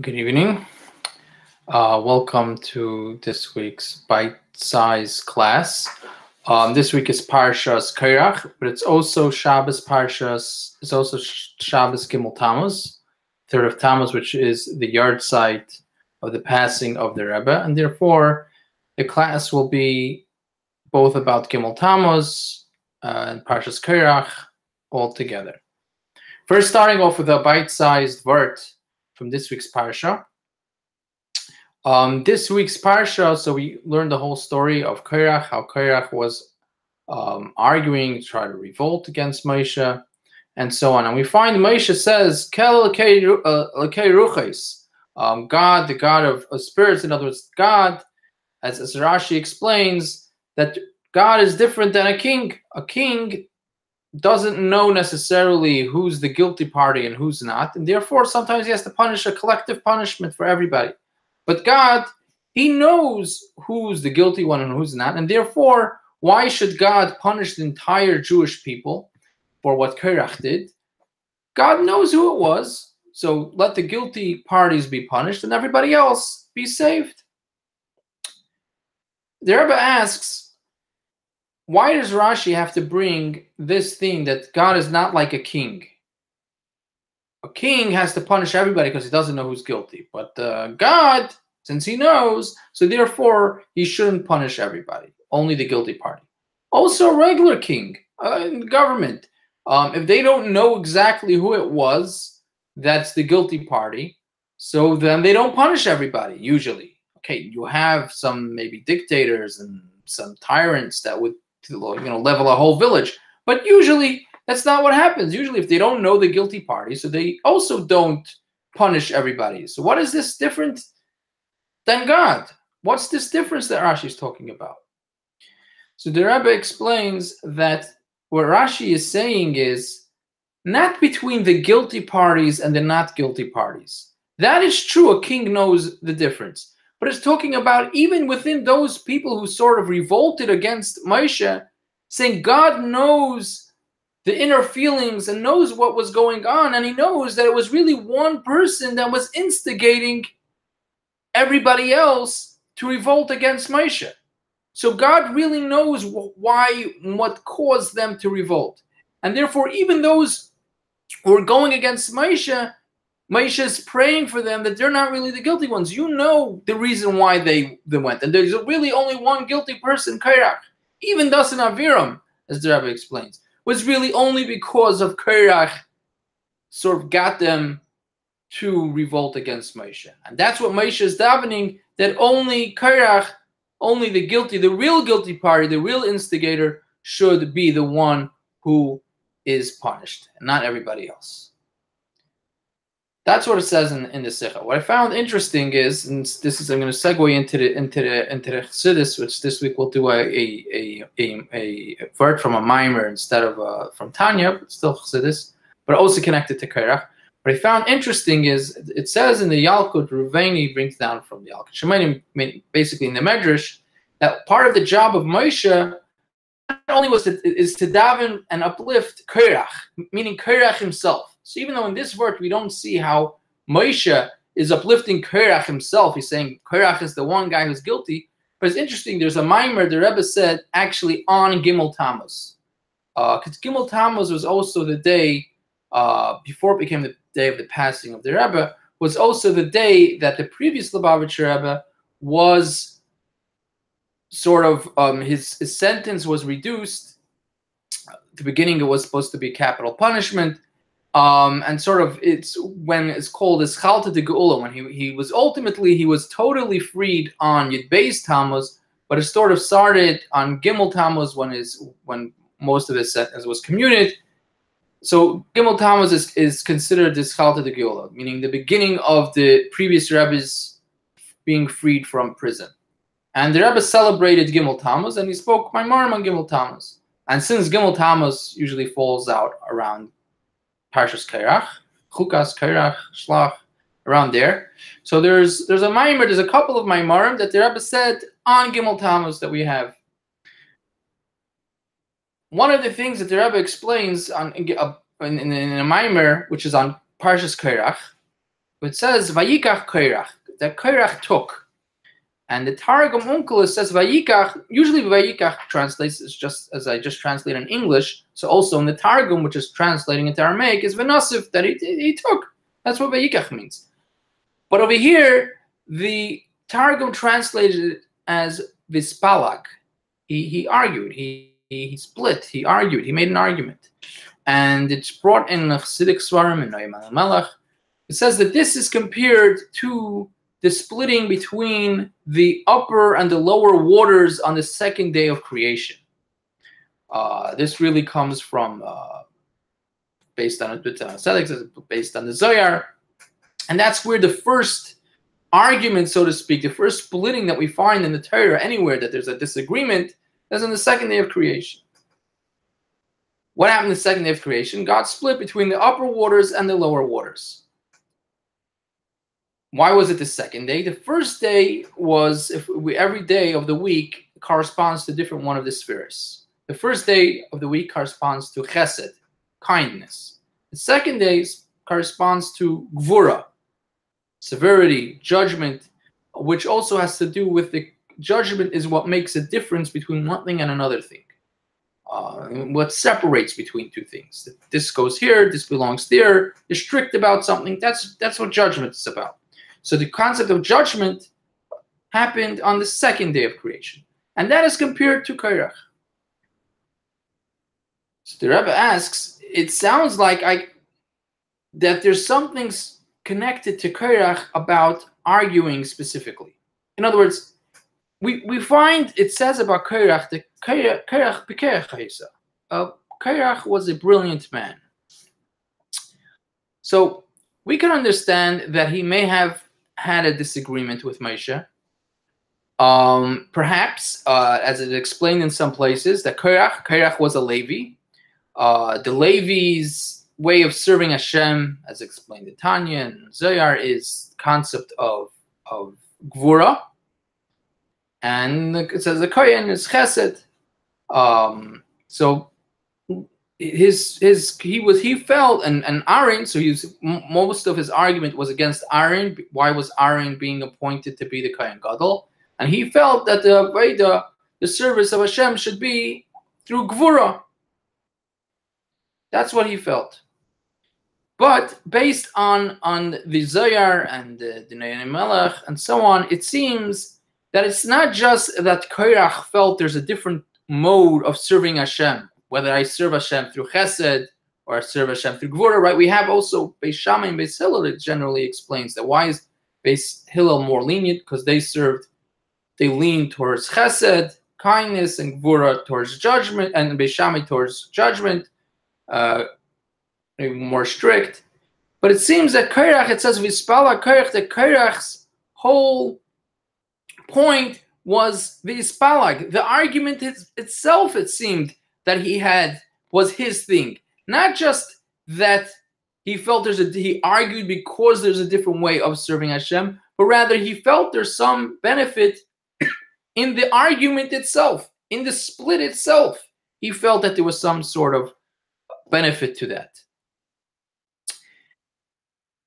Good evening. Welcome to this week's bite-size class. This week is Parshas Kairach, but it's also Shabbos Parshas. It's also Shabbos Gimel Taamuz, third of Taamuz, which is the yard site of the passing of the Rebbe, and therefore the class will be both about Gimel Taamuz and Parshas Kairach all together. First, starting off with a bite-sized word from this week's parsha. This week's parsha, so we learned the whole story of Korach, how Korach was arguing, trying to revolt against Moshe, and so on. And we find Moshe says, Kel lekei ruches, God, the God of spirits. In other words, God, as Rashi explains, that God is different than a king. A king doesn't know necessarily who's the guilty party and who's not, and therefore sometimes he has to punish a collective punishment for everybody. But God, he knows who's the guilty one and who's not, and therefore, why should God punish the entire Jewish people for what Korach did? God knows who it was, so let the guilty parties be punished and everybody else be saved. The Rebbe asks, why does Rashi have to bring this thing that God is not like a king? A king has to punish everybody because he doesn't know who's guilty. But God, since he knows, so therefore he shouldn't punish everybody, only the guilty party. Also a regular king in the government. If they don't know exactly who it was, that's the guilty party, so then they don't punish everybody, usually. Okay, you have some maybe dictators and some tyrants that would level a whole village. But usually that's not what happens. Usually if they don't know the guilty party, so they also don't punish everybody. So what is this different than God? What's this difference that Rashi is talking about? So the Rebbe explains that what Rashi is saying is not between the guilty parties and the not guilty parties. That is true. A king knows the difference. But it's talking about even within those people who sort of revolted against Moshe, saying God knows the inner feelings and knows what was going on, and he knows that it was really one person that was instigating everybody else to revolt against Moshe. So God really knows why, what caused them to revolt. And therefore, even those who are going against Moshe is praying for them that they're not really the guilty ones. You know the reason why they went. And there's really only one guilty person, Korach. Even Dasan Aviram, as the Rebbe explains, was really only because of Korach sort of got them to revolt against Moshe. And that's what Moshe is davening, that only Korach, only the guilty, the real guilty party, the real instigator, should be the one who is punished, and not everybody else. That's what it says in the Sikha. What I found interesting is, and this is, I'm going to segue into the Chassidus, which this week we'll do a vert from a mimer instead of from Tanya, but still Chassidus, but also connected to Korach. What I found interesting is it says in the Yalkut, Ruveni brings down from the Yalkut Shemanim, basically in the Medrash, that part of the job of Moshe not only is to daven and uplift Korach, meaning Korach himself. So even though in this verse we don't see how Moshe is uplifting Korach himself, he's saying Korach is the one guy who's guilty. But it's interesting, there's a mimer the Rebbe said actually on Gimel Taamuz. Because Gimel Taamuz was also the day, before it became the day of the passing of the Rebbe, was also the day that the previous Lubavitcher Rebbe was sort of, his sentence was reduced. At the beginning it was supposed to be capital punishment. And sort of it's when it's called as Chalta de Geula, when he was totally freed on Yud Beis Taamuz, but it sort of started on Gimel Taamuz when most of his sentence was commuted. So Gimel Taamuz is considered this Chalta de Geula, meaning the beginning of the previous Rebbe's being freed from prison. And the Rebbe celebrated Gimel Taamuz, and he spoke Maimarim on Gimel Taamuz. And since Gimel Taamuz usually falls out around Parshas Kairach, Chukas, Kairach, Shlach, around there. So there's a maimer, there's a couple of maimarim that the Rebbe said on Gimel Taamuz that we have. One of the things that the Rebbe explains in a maimer, which is on Parshas Kairach, it says Vayikach Korach, that Korach took. And the Targum Onkelos says Vayikach, usually Vayikach translates is just as I just translated in English. So also in the Targum, which is translating into Aramaic, is Venasif, that he took. That's what Vayikach means. But over here, the Targum translated it as Vispalag. He argued, he split, he argued, he made an argument. And it's brought in Chassidic Svarim and Noam al-Melech. It says that this is compared to the splitting between the upper and the lower waters on the second day of creation. This really comes from, based on based on the Zohar. And that's where the first argument, so to speak, the first splitting that we find in the Torah anywhere that there's a disagreement is on the second day of creation. What happened the second day of creation? God split between the upper waters and the lower waters. Why was it the second day? The first day was, every day of the week corresponds to a different one of the spheres. The first day of the week corresponds to chesed, kindness. The second day corresponds to gvura, severity, judgment, which also has to do with the judgment is what makes a difference between one thing and another thing. What separates between two things. This goes here, this belongs there. You're strict about something. That's what judgment is about. So the concept of judgment happened on the second day of creation. And that is compared to Korach. So the Rebbe asks, it sounds like that there's something connected to Korach about arguing specifically. In other words, we find it says about Korach that Korach was a brilliant man. So we can understand that he may have had a disagreement with Moshe. Perhaps, as it explained in some places, that Korach was a Levi. The Levi's way of serving Hashem, as explained in Tanya and Zohar, is the concept of Gvura. And it says the Kohen is Chesed. So he felt, and Aaron, so most of his argument was against Aaron. Why was Aaron being appointed to be the Kohen Gadol? And he felt that the way the service of Hashem should be through Gvura. That's what he felt. But based on the Zohar and the Noam Melech and so on, it seems that it's not just that Korach felt there's a different mode of serving Hashem, whether I serve Hashem through Chesed or I serve Hashem through Gvura, right? We have also Beis Shammai and Beis Hillel that generally explains that. Why is Beis Hillel more lenient? Because they lean towards Chesed, kindness, and Gvura towards judgment, and Beis Shammai towards judgment, maybe more strict. But it seems that Korach, it says Vispala Korach, that Korach's whole point was Vispalag. The argument itself, it seemed, that he had was his thing. Not just that he felt he argued because there's a different way of serving Hashem, but rather he felt there's some benefit in the argument itself, in the split itself. He felt that there was some sort of benefit to that.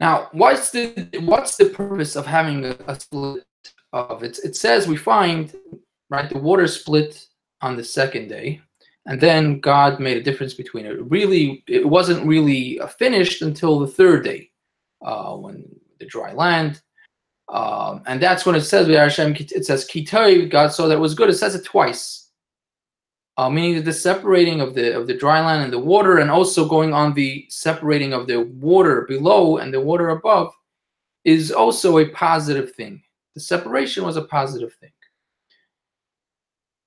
Now, what's the purpose of having a split of it? It says we find, right, the water split on the second day, and then God made a difference between it. Really, it wasn't really finished until the third day, when the dry land, and that's when it says it says Kitoi, God saw that it was good. It says it twice. Meaning that the separating of the dry land and the water, and also going on the separating of the water below and the water above, is also a positive thing. The separation was a positive thing.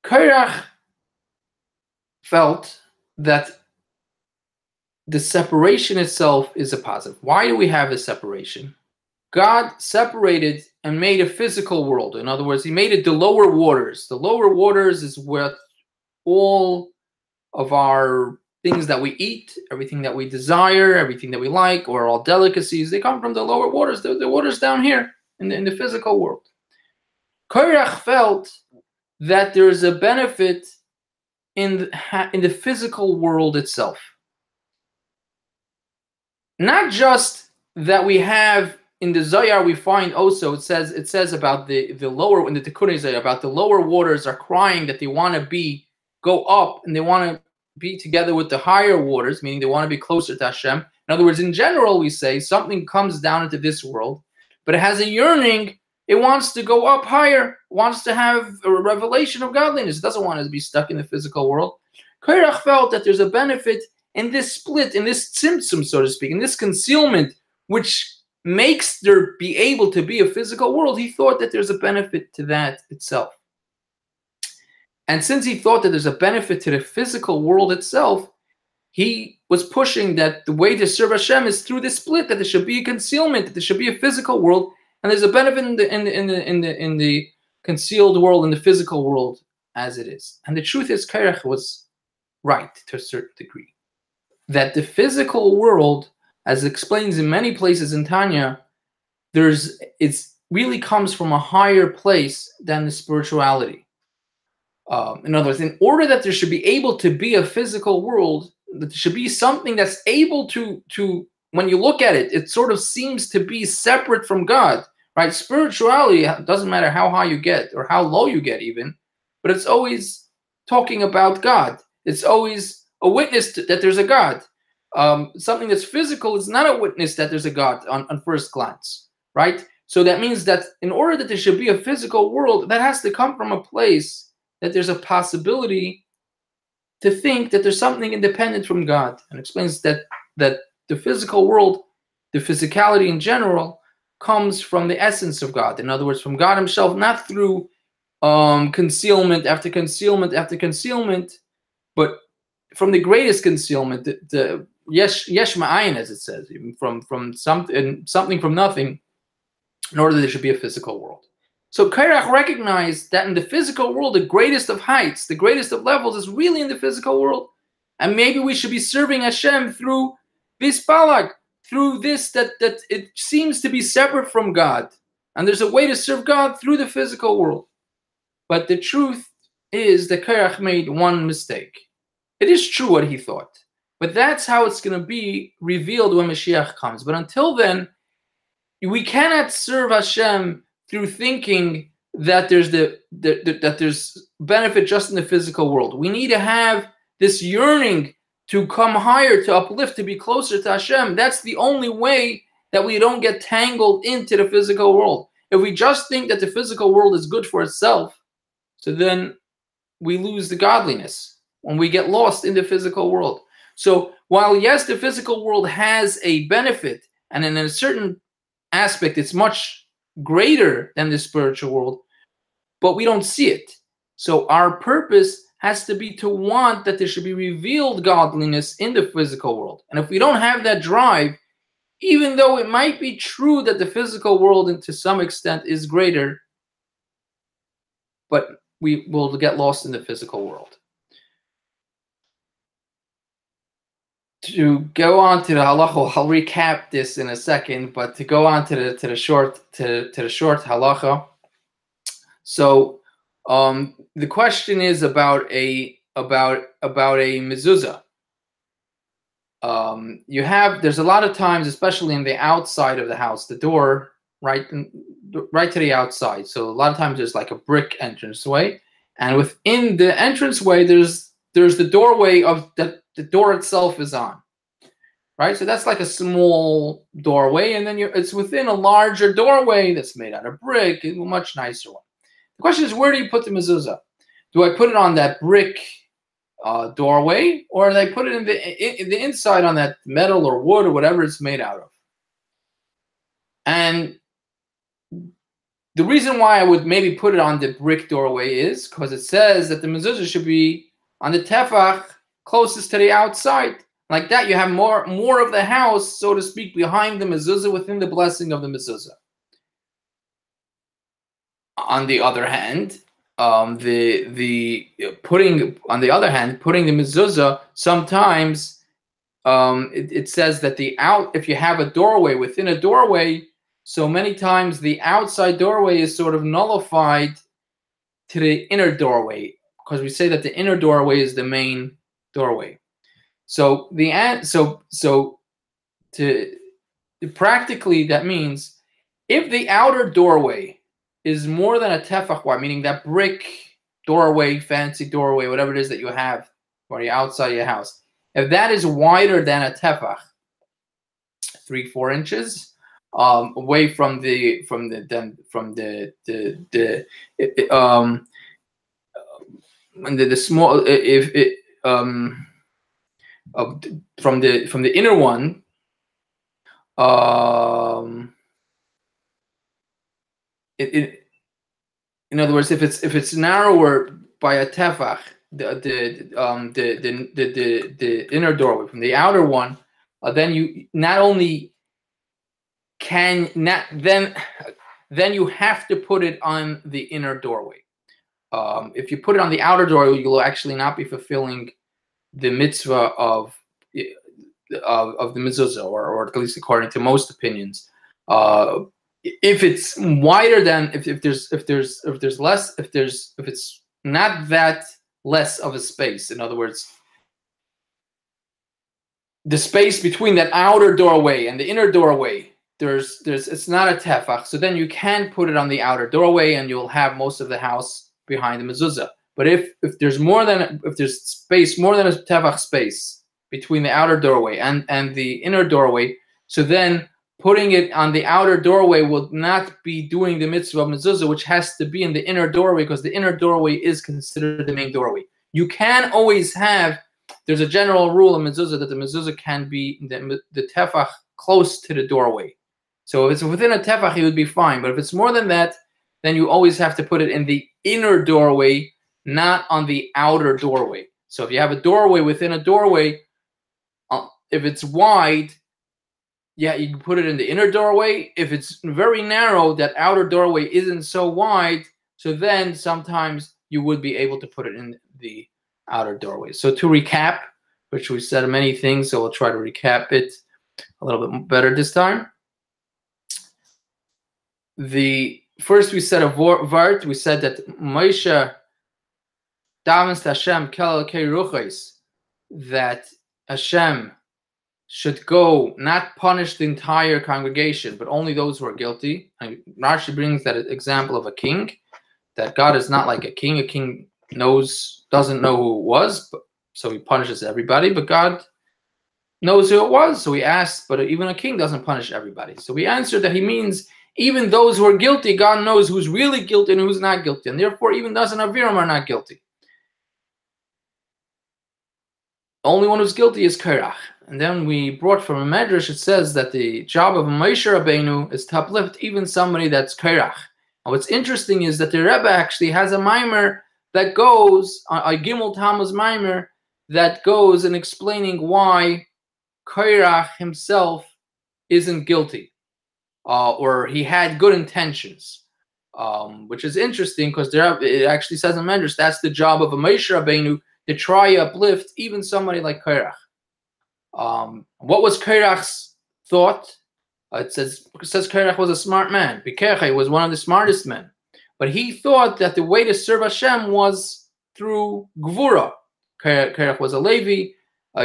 Korach felt that the separation itself is a positive. Why do we have this separation? God separated and made a physical world. In other words, he made it the lower waters. The lower waters is where all of our things that we eat, everything that we desire, everything that we like, or all delicacies, they come from the lower waters, the waters down here in the physical world. Korach felt that there is a benefit in the physical world itself. Not just that we have in the Zohar we find also it says about the lower, in the Tikkun Zohar, about the lower waters are crying that they want to go up, and they want to be together with the higher waters, meaning they want to be closer to Hashem. In other words, in general, we say something comes down into this world, but it has a yearning. It wants to go up higher, wants to have a revelation of godliness. It doesn't want to be stuck in the physical world. Korach felt that there's a benefit in this split, in this tzimtzum, so to speak, in this concealment, which makes there be able to be a physical world. He thought that there's a benefit to that itself. And since he thought that there's a benefit to the physical world itself, he was pushing that the way to serve Hashem is through this split, that there should be a concealment, that there should be a physical world, and there's a benefit in the concealed world, in the physical world as it is. And the truth is, Korach was right to a certain degree. That the physical world, as it explains in many places in Tanya, it really comes from a higher place than the spirituality. In other words, in order that there should be able to be a physical world, that there should be something that's able to when you look at it, it sort of seems to be separate from God, right? Spirituality doesn't matter how high you get or how low you get even, but it's always talking about God. It's always a witness that there's a God. Something that's physical is not a witness that there's a God on first glance, right? So that means that in order that there should be a physical world, that has to come from a place that there's a possibility to think that there's something independent from God. And explains that the physical world, the physicality in general, comes from the essence of God. In other words, from God himself, not through concealment after concealment after concealment, but from the greatest concealment, the yesh ma'ayin, as it says, even from something from nothing, in order that there should be a physical world. So Korach recognized that in the physical world, the greatest of heights, the greatest of levels is really in the physical world. And maybe we should be serving Hashem through this balag, through this, that it seems to be separate from God. And there's a way to serve God through the physical world. But the truth is that Korach made one mistake. It is true what he thought. But that's how it's going to be revealed when Mashiach comes. But until then, we cannot serve Hashem through thinking that there's benefit just in the physical world. We need to have this yearning to come higher, to uplift, to be closer to Hashem. That's the only way that we don't get tangled into the physical world. If we just think that the physical world is good for itself, so then we lose the godliness when we get lost in the physical world. So while, yes, the physical world has a benefit, and in a certain aspect it's much greater than the spiritual world, but we don't see it. So our purpose has to be to want that there should be revealed godliness in the physical world. And if we don't have that drive, even though it might be true that the physical world, and to some extent, is greater, but we will get lost in the physical world. To go on to the halacha, I'll recap this in a second, but to go on to the short halacha. So the question is about a mezuzah. There's a lot of times, especially in the outside of the house, the door right to the outside. So a lot of times there's like a brick entranceway, and within the entranceway there's the doorway of the door itself is on, right? So that's like a small doorway, and then it's within a larger doorway that's made out of brick, a much nicer one. The question is, where do you put the mezuzah? Do I put it on that brick doorway, or do I put it in the inside on that metal or wood or whatever it's made out of? And the reason why I would maybe put it on the brick doorway is because it says that the mezuzah should be on the tefach closest to the outside. Like that, you have more of the house, so to speak, behind the mezuzah, within the blessing of the mezuzah. On the other hand, putting the mezuzah, sometimes it says that if you have a doorway within a doorway, so many times the outside doorway is sort of nullified to the inner doorway, because we say that the inner doorway is the main doorway. So practically that means if the outer doorway is more than a tefach wide, meaning that brick doorway, fancy doorway, whatever it is that you have, or you're outside your house, if that is wider than a tefach, 3-4 inches, away from the small, if it from the inner one, in other words, if it's narrower by a tefach, the inner doorway from the outer one, then you not only can not then you have to put it on the inner doorway. If you put it on the outer doorway, you'll actually not be fulfilling the mitzvah of the mezuzah, or at least according to most opinions. If it's wider than, if it's not that less of a space, in other words, the space between that outer doorway and the inner doorway, it's not a tefach, so then you can put it on the outer doorway and you'll have most of the house behind the mezuzah. But if there's space more than a tefach space between the outer doorway and the inner doorway, so then putting it on the outer doorway will not be doing the mitzvah of mezuzah, which has to be in the inner doorway, because the inner doorway is considered the main doorway. You can always have, there's a general rule in mezuzah that the mezuzah can be the tefach close to the doorway. So if it's within a tefach, it would be fine. But if it's more than that, then you always have to put it in the inner doorway, not on the outer doorway. So if you have a doorway within a doorway, if it's wide, yeah, you can put it in the inner doorway. If it's very narrow, that outer doorway isn't so wide, so then sometimes you would be able to put it in the outer doorway. So to recap, which we said many things, so we'll try to recap it a little bit better this time. First we said a vart. We said that Moshe davens to Hashem kel kei ruchos, that Hashem should go, not punish the entire congregation, but only those who are guilty. And Rashi brings that example of a king, that God is not like a king. A king doesn't know who it was, so he punishes everybody, but God knows who it was, so he asks, but even a king doesn't punish everybody. So we answered that he means even those who are guilty, God knows who's really guilty and who's not guilty, and therefore even those in Aviram are not guilty. The only one who's guilty is Korach. And then we brought from a medrash, it says that the job of Moshe Rabbeinu is to uplift even somebody that's Korach. And what's interesting is that the Rebbe actually has a mimer that goes, a Gimel Taamuz mimer, that goes in explaining why Korach himself isn't guilty, or he had good intentions, which is interesting because it actually says in medrash that's the job of a Moshe Rabbeinu, to try to uplift even somebody like Korach. What was Korach's thought? It says Korach was a smart man. Bikecha was one of the smartest men. But he thought that the way to serve Hashem was through Gvura. Korach was a Levi.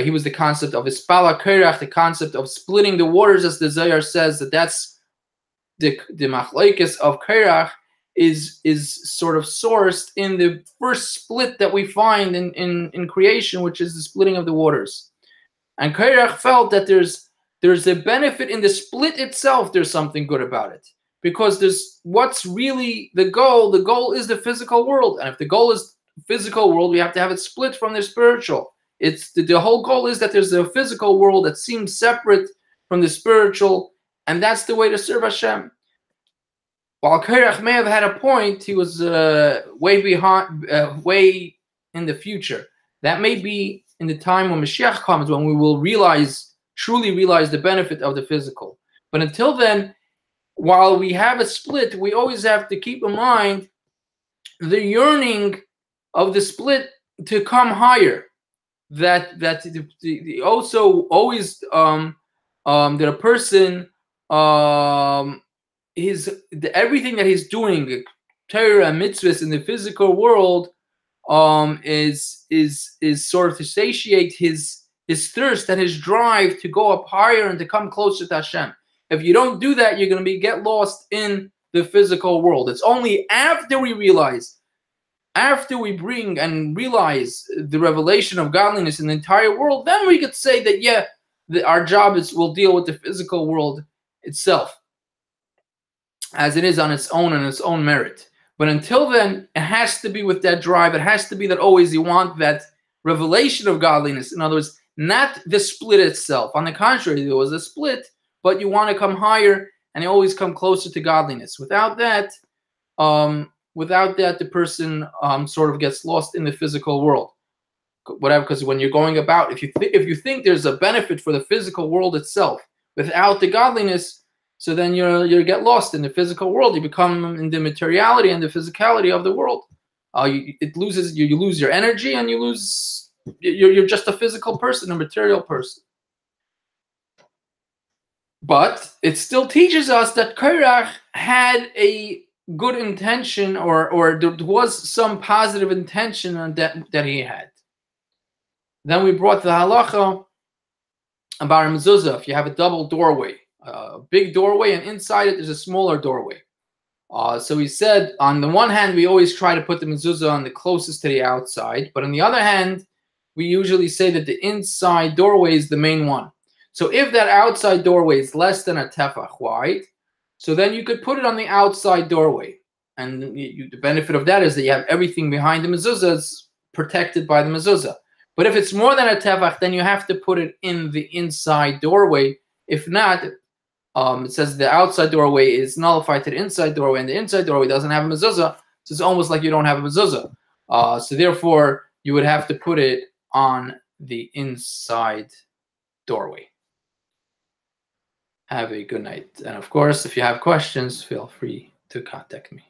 He was the concept of Ispala Korach, the concept of splitting the waters, as the Zohar says, that's the machlokes of Korach is sort of sourced in the first split that we find in creation, which is the splitting of the waters. And Korach felt that there's a benefit in the split itself. There's something good about it, because there's what's really the goal. The goal is the physical world, and if the goal is physical world, we have to have it split from the spiritual. It's the whole goal is that there's a physical world that seems separate from the spiritual, and that's the way to serve Hashem. While Korach may have had a point, he was way behind, way in the future. That may be in the time when Mashiach comes, when we will truly realize the benefit of the physical. But until then, while we have a split, we always have to keep in mind the yearning of the split to come higher. That also always that a person everything that he's doing, Torah and mitzvahs in the physical world, is sort of to satiate his thirst and his drive to go up higher and to come closer to Hashem. If you don't do that, you're going to get lost in the physical world. It's only after we realize, after we bring and realize the revelation of godliness in the entire world, then we could say that, yeah, our job will deal with the physical world itself, as it is on its own merit. But until then, it has to be with that drive. It has to be that always you want that revelation of godliness. In other words, not the split itself. On the contrary, there was a split, but you want to come higher and you always come closer to godliness. Without that, the person sort of gets lost in the physical world. Whatever, because when you're going about, if you think there's a benefit for the physical world itself without the godliness, so then you get lost in the physical world. You become in the materiality and the physicality of the world. You lose your energy, and you're just a physical person, a material person. But it still teaches us that Korach had a good intention, or there was some positive intention that he had. Then we brought the halacha about a mezuzah. If you have a double doorway, a big doorway, and inside it there's a smaller doorway. So he said, on the one hand, we always try to put the mezuzah on the closest to the outside, but on the other hand, we usually say that the inside doorway is the main one. So if that outside doorway is less than a tefach wide, so then you could put it on the outside doorway. And the benefit of that is that you have everything behind the mezuzah is protected by the mezuzah. But if it's more than a tefach, then you have to put it in the inside doorway. If not, it says the outside doorway is nullified to the inside doorway, and the inside doorway doesn't have a mezuzah, so it's almost like you don't have a mezuzah. So therefore, you would have to put it on the inside doorway. Have a good night. And of course, if you have questions, feel free to contact me.